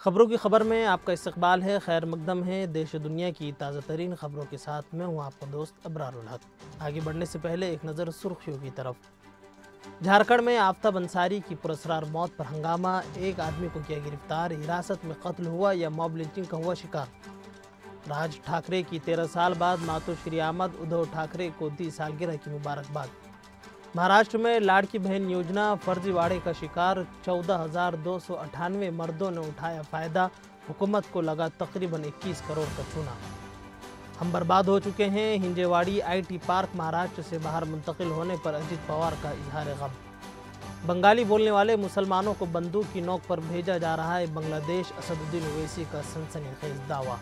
खबरों की खबर में आपका इस्तकबाल है। खैर मकदम है देश दुनिया की ताज़ा तरीन खबरों के साथ। मैं हूँ आपका दोस्त अबरारुल हक। आगे बढ़ने से पहले एक नज़र सुर्खियों की तरफ। झारखंड में आफ्ताब अंसारी की पुरस्कार मौत पर हंगामा। एक आदमी को किया गिरफ्तार, हिरासत में कत्ल हुआ या मॉब लिंचिंग का हुआ शिकार। राज ठाकरे की 13 साल बाद मातोश्री आमद, उद्धव ठाकरे को दी सालगिरह की मुबारकबाद। महाराष्ट्र में लाड़की बहन योजना फर्जीवाड़े का शिकार, 14,298 मर्दों ने उठाया फायदा। हुकूमत को लगा तकरीबन 21 करोड़ का चूना। हम बर्बाद हो चुके हैं। हिंजेवाड़ी आईटी पार्क महाराष्ट्र से बाहर मुंतकिल होने पर अजित पवार का इजहार गम। बंगाली बोलने वाले मुसलमानों को बंदूक की नोक पर भेजा जा रहा है बांग्लादेश, असदुद्दीन ओवैसी का सनसनीखेज दावा।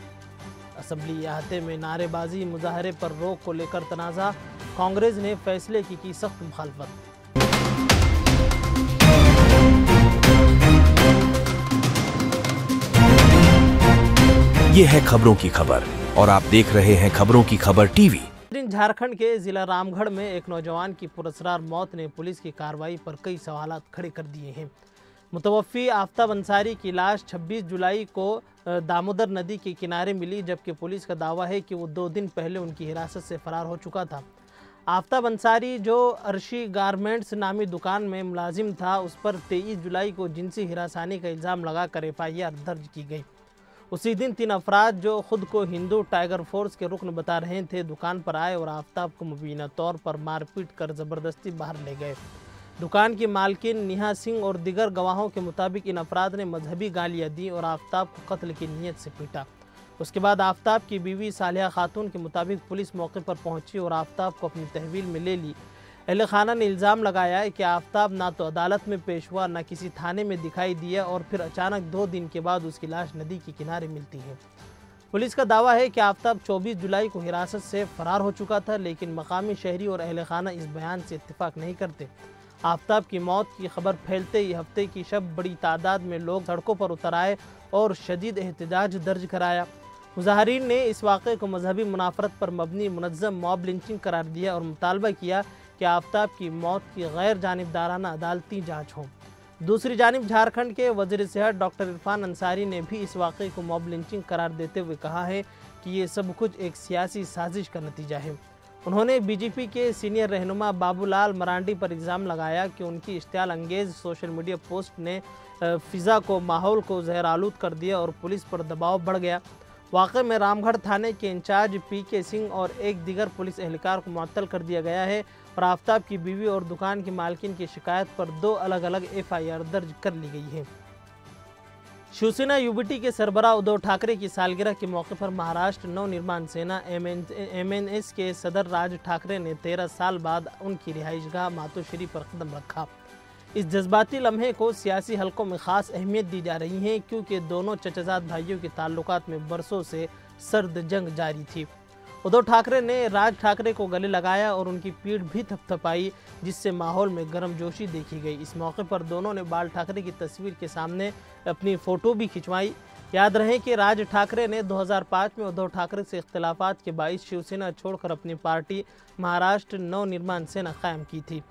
असेंबली अहाते में नारेबाजी, मुजाहरे पर रोक को लेकर तनाज़ा। कांग्रेस ने फैसले की सख्त मुखालफत। ये है खबरों की खबर और आप देख रहे हैं खबरों की खबर टीवी। झारखंड के जिला रामगढ़ में एक नौजवान की पुरस्कार मौत ने पुलिस की कार्रवाई पर कई सवालात खड़े कर दिए हैं। मुतवफ़ी आफ्ताब अंसारी की लाश 26 जुलाई को दामोदर नदी के किनारे मिली, जबकि पुलिस का दावा है कि वो 2 दिन पहले उनकी हिरासत से फरार हो चुका था। आफ्ताब अंसारी जो अर्शी गारमेंट्स नामी दुकान में मुलाजिम था, उस पर 23 जुलाई को जिनसी हिरासानी का इल्ज़ाम लगाकर FIR दर्ज की गई। उसी दिन 3 अफराद जो खुद को हिंदू टाइगर फोर्स के रुकन बता रहे थे दुकान पर आए और आफ्ताब को मुबीना तौर पर मारपीट कर ज़बरदस्ती बाहर ले गए। दुकान की मालकिन निहा सिंह और दिगर गवाहों के मुताबिक इन अफराद ने मजहबी गालियाँ दी और आफ्ताब को कत्ल की नीयत से पीटा। उसके बाद आफ्ताब की बीवी सालिहा खातून के मुताबिक पुलिस मौके पर पहुंची और आफ्ताब को अपनी तहवील में ले ली। अहले खाना ने इल्ज़ाम लगाया है कि आफ्ताब ना तो अदालत में पेश हुआ, ना किसी थाने में दिखाई दिया और फिर अचानक 2 दिन के बाद उसकी लाश नदी के किनारे मिलती है। पुलिस का दावा है कि आफ्ताब 24 जुलाई को हिरासत से फरार हो चुका था, लेकिन मकामी शहरी और अहले खाना इस बयान से इत्तेफाक नहीं करते। आफ्ताब की मौत की खबर फैलते ही हफ्ते की शब बड़ी तादाद में लोग सड़कों पर उतर आए और शदीद एहतजाज दर्ज कराया। मुजाहरीन ने इस वाक़े को मजहबी मुनाफरत पर मबनी मुनज़्ज़म मॉब लिंचिंग करार दिया और मुतालबा किया कि आफ्ताब की मौत की गैर जानिबदाराना अदालती जाँच हो। दूसरी जानिब झारखंड के वज़ीर सेहत डॉक्टर इरफान अंसारी ने भी इस वाक़े को मॉब लिंचिंग करार देते हुए कहा है कि ये सब कुछ एक सियासी साजिश का नतीजा है। उन्होंने बीजेपी के सीनियर रहनुमा बाबूलाल मरांडी पर इल्ज़ाम लगाया कि उनकी इश्तियाल अंगेज सोशल मीडिया पोस्ट ने फ़िज़ा को, माहौल को ज़हर आलूद कर दिया और पुलिस पर दबाव बढ़ गया। वाक़े में रामगढ़ थाने के इंचार्ज PK सिंह और एक दिगर पुलिस एहलकार को मुअत्तल कर दिया गया है और आफ्ताब की बीवी और दुकान की मालकिन की शिकायत पर 2 अलग अलग FIR दर्ज कर ली गई है। शिवसेना UBT के सरबराह उद्धव ठाकरे की सालगिरह के मौके पर महाराष्ट्र नवनिर्माण सेना MNS के सदर राज ठाकरे ने 13 साल बाद उनकी रिहाइशगाह मातोश्री पर कदम रखा। इस जज्बाती लम्हे को सियासी हलकों में ख़ास अहमियत दी जा रही है, क्योंकि दोनों चचेज़ाद भाइयों के ताल्लुकात में बरसों से सर्द जंग जारी थी। उद्धव ठाकरे ने राज ठाकरे को गले लगाया और उनकी पीठ भी थपथपाई, जिससे माहौल में गर्मजोशी देखी गई। इस मौके पर दोनों ने बाल ठाकरे की तस्वीर के सामने अपनी फ़ोटो भी खिंचवाई। याद रहे कि राज ठाकरे ने 2005 में उद्धव ठाकरे से इख्तिलाफात के बाइस शिवसेना छोड़कर अपनी पार्टी महाराष्ट्र नवनिर्माण सेना कायम की थी।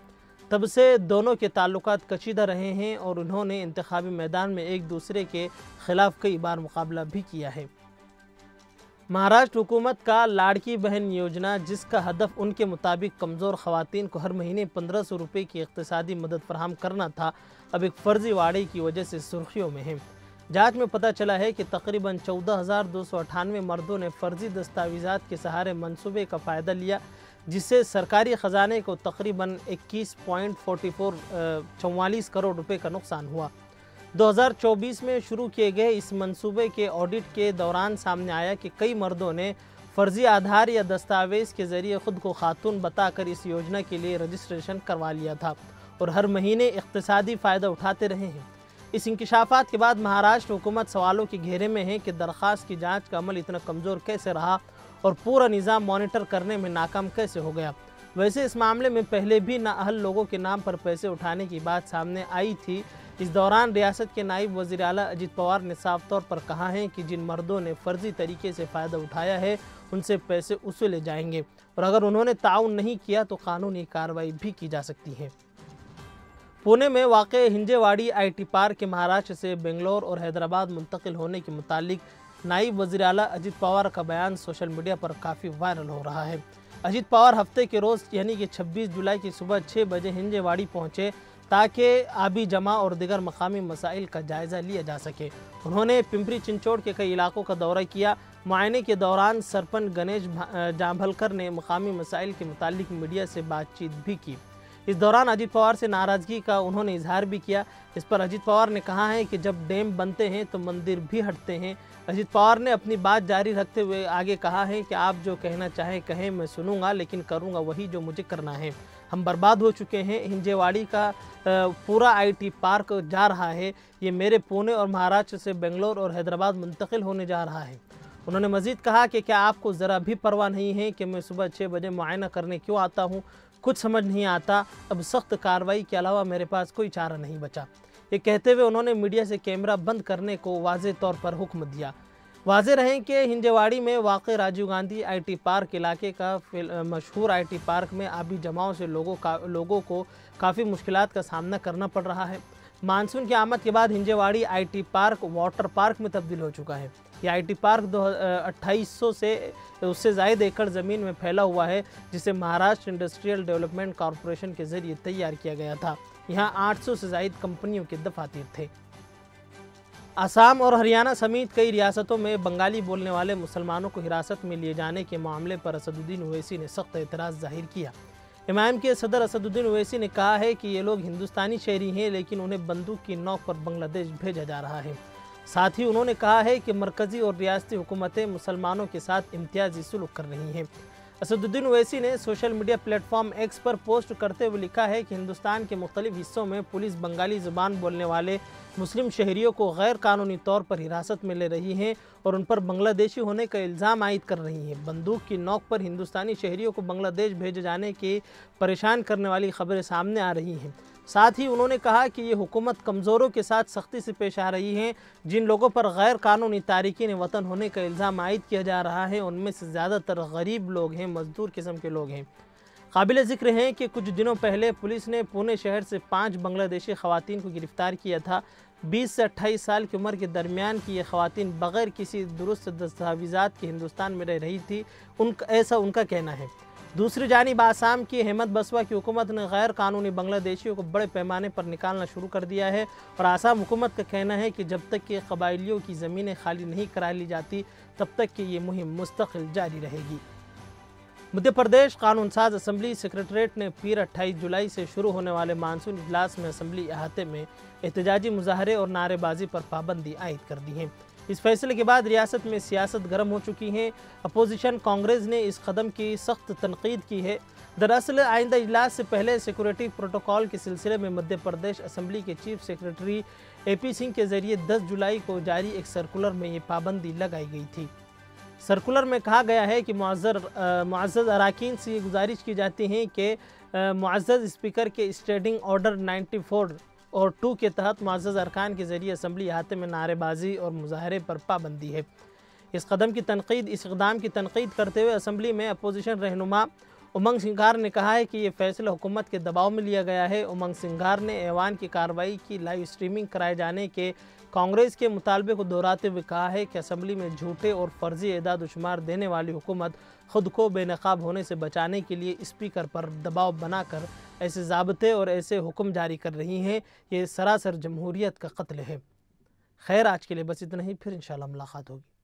तब से दोनों के ताल्लुकात कशीदा रहे हैं और उन्होंने इंतखाबी मैदान में एक दूसरे के खिलाफ कई बार मुकाबला भी किया है। महाराष्ट्र हुकूमत का लाड़की बहन योजना, जिसका हदफ उनके मुताबिक कमज़ोर ख़वातीन को हर महीने 1500 रुपये की इक़्तिसादी मदद फराहम करना था, अब एक फर्जीवाड़े की वजह से सुर्खियों में है। जांच में पता चला है कि तकरीबन 14,298 मर्दों ने फ़र्जी दस्तावेज़ात के सहारे मंसूबे का फ़ायदा लिया, जिससे सरकारी ख़जाने को तकरीबन 21.44 करोड़ रुपए का नुकसान हुआ। 2024 में शुरू किए गए इस मंसूबे के ऑडिट के दौरान सामने आया कि कई मर्दों ने फ़र्जी आधार या दस्तावेज़ के ज़रिए ख़ुद को खातून बताकर इस योजना के लिए रजिस्ट्रेशन करवा लिया था और हर महीने इक़्तिसादी फ़ायदा उठाते रहे हैं। इस इंकिशाफात के बाद महाराष्ट्र हुकूमत सवालों के घेरे में है कि दरख्वास्त की जाँच का अमल इतना कमज़ोर कैसे रहा और पूरा निज़ाम मॉनिटर करने में नाकाम कैसे हो गया। वैसे इस मामले में पहले भी नाअहल लोगों के नाम पर पैसे उठाने की बात सामने आई थी। इस दौरान रियासत के नायब वज़ीर आला अजित पवार ने साफ तौर पर कहा है कि जिन मर्दों ने फ़र्जी तरीके से फ़ायदा उठाया है उनसे पैसे वसूले जाएंगे और अगर उन्होंने ताउन नहीं किया तो कानूनी कार्रवाई भी की जा सकती है। पुणे में वाक़े हिंजेवाड़ी आईटी पार्क के महाराष्ट्र से बेंगलोर और हैदराबाद मुंतकिल होने के मुतालिक नायब वज़ीर आला अजित पवार का बयान सोशल मीडिया पर काफ़ी वायरल हो रहा है। अजित पवार हफ्ते के रोज़ यानी कि 26 जुलाई की सुबह 6 बजे हिंजेवाड़ी पहुंचे ताकि आबी जमा और दिगर मकामी मसाइल का जायज़ा लिया जा सके। उन्होंने पिंपरी चिंचोड़ के कई इलाकों का दौरा किया। मुआयने के दौरान सरपंच गणेश जांभलकर ने मकामी मसाइल के मुतालिक मीडिया से बातचीत भी की। इस दौरान अजित पवार से नाराज़गी का उन्होंने इजहार भी किया। इस पर अजित पवार ने कहा है कि जब डैम बनते हैं तो मंदिर भी हटते हैं। अजित पवार ने अपनी बात जारी रखते हुए आगे कहा है कि आप जो कहना चाहें कहें, मैं सुनूंगा, लेकिन करूंगा वही जो मुझे करना है। हम बर्बाद हो चुके हैं। हिंजेवाड़ी का पूरा आईटी पार्क जा रहा है। ये मेरे पुणे और महाराष्ट्र से बेंगलोर और हैदराबाद मुंतकिल होने जा रहा है। उन्होंने मजीद कहा कि क्या आपको ज़रा भी परवाह नहीं है कि मैं सुबह 6 बजे मुआयना करने क्यों आता हूँ? कुछ समझ नहीं आता। अब सख्त कार्रवाई के अलावा मेरे पास कोई चारा नहीं बचा। ये कहते हुए उन्होंने मीडिया से कैमरा बंद करने को वाज़े तौर पर हुक्म दिया। वाज़े रहें कि हिंजेवाड़ी में वाक़ राजीव गांधी आईटी पार्क इलाके का मशहूर आईटी पार्क में आबी जमाव से लोगों को काफ़ी मुश्किलात का सामना करना पड़ रहा है। मानसून की आमद के बाद Hinjewadi IT park water park में तब्दील हो चुका है। ये आईटी पार्क 2800 से उससे ज़ायद एकड़ ज़मीन में फैला हुआ है, जिसे महाराष्ट्र इंडस्ट्रियल डेवलपमेंट कॉरपोरेशन के ज़रिए तैयार किया गया था। यहाँ 800 से ज़ायद कंपनियों के दफातर थे। असम और हरियाणा समेत कई रियासतों में बंगाली बोलने वाले मुसलमानों को हिरासत में लिए जाने के मामले पर असदुद्दीन ओवैसी ने सख्त एतराज़ जाहिर किया। इमाम के सदर असदुद्दीन ओवैसी ने कहा है कि ये लोग हिंदुस्तानी शहरी हैं, लेकिन उन्हें बंदूक की नोक पर बांग्लादेश भेजा जा रहा है। साथ ही उन्होंने कहा है कि मरकज़ी और रियासती हुकूमतें मुसलमानों के साथ इम्तियाजी सुलूक कर रही हैं। असदुद्दीन ओवैसी ने सोशल मीडिया प्लेटफॉर्म एक्स पर पोस्ट करते हुए लिखा है कि हिंदुस्तान के मुख्तलिफ हिस्सों में पुलिस बंगाली ज़ुबान बोलने वाले मुस्लिम शहरियों को गैर कानूनी तौर पर हिरासत में ले रही हैं और उन पर बांग्लादेशी होने का इल्ज़ाम आयद कर रही हैं। बंदूक की नोक पर हिंदुस्तानी शहरियों को बांग्लादेश भेजे जाने की परेशान करने वाली खबरें सामने आ रही हैं। साथ ही उन्होंने कहा कि ये हुकूमत कमज़ोरों के साथ सख्ती से पेश आ रही है। जिन लोगों पर गैर कानूनी तारिकीन वतन होने का इल्ज़ाम आयद किया जा रहा है, उनमें से ज़्यादातर गरीब लोग हैं, मजदूर किस्म के लोग हैं। काबिल ज़िक्र है कि कुछ दिनों पहले पुलिस ने पुणे शहर से 5 बांग्लादेशी ख़वातीन को गिरफ़्तार किया था। 20 से 28 साल की उम्र के दरमियान की ये ख़वातीन बग़ैर किसी दुरुस्त दस्तावेज़ात के हिंदुस्तान में रह रही थी, ऐसा उनका कहना है। दूसरी जानिब आसाम की हेमंत बसवा की हुकूमत ने गैर कानूनी बांग्लादेशियों को बड़े पैमाने पर निकालना शुरू कर दिया है और आसाम हुकूमत का कहना है कि जब तक कि कबाइलियों की ज़मीनें खाली नहीं करा ली जाती, तब तक कि ये मुहिम मुस्तकिल जारी रहेगी। मध्य प्रदेश कानून साज असम्बली सेक्रेटरीट ने पीर 28 जुलाई से शुरू होने वाले मानसून इजलास में असम्बली अहाते में एहतजाजी मुजाहरे और नारेबाजी पर पाबंदी आयद कर दी है। इस फैसले के बाद रियासत में सियासत गर्म हो चुकी है। अपोजिशन कांग्रेस ने इस कदम की सख्त तनकीद की है। दरअसल आइंदा इजलास से पहले सिक्योरिटी प्रोटोकॉल के सिलसिले में मध्य प्रदेश असम्बली के चीफ सेक्रेटरी AP सिंह के जरिए 10 जुलाई को जारी एक सर्कुलर में ये पाबंदी लगाई गई थी। सर्कुलर में कहा गया है कि मुअज़्ज़ज़ अरकान से ये गुजारिश की जाती है कि मुअज़्ज़ज़ स्पीकर के स्टैंडिंग ऑर्डर 94 और 2 के तहत मुअज़्ज़ज़ अरकान के ज़रिए असम्बली अहाते में नारेबाजी और मुजाहरे पर पाबंदी है। इस इक़दाम की तनकीद करते हुए असम्बली में अपोजिशन रहनुमा उमंग सिंघार ने कहा है कि ये फैसला हुकूमत के दबाव में लिया गया है। उमंग सिंघार ने ऐवान की कार्रवाई की लाइव स्ट्रीमिंग कराए जाने के कांग्रेस के मुतालबे को दोहराते हुए कहा है कि असम्बली में झूठे और फर्जी एदाद शुमार देने वाली हुकूमत खुद को बेनकाब होने से बचाने के लिए स्पीकर पर दबाव बनाकर ऐसे ज़ाब्ते और ऐसे हुक्म जारी कर रही हैं। ये सरासर जमहूरियत का कत्ल है। खैर, आज के लिए बस इतना ही, फिर इंशाल्लाह मुलाकात होगी।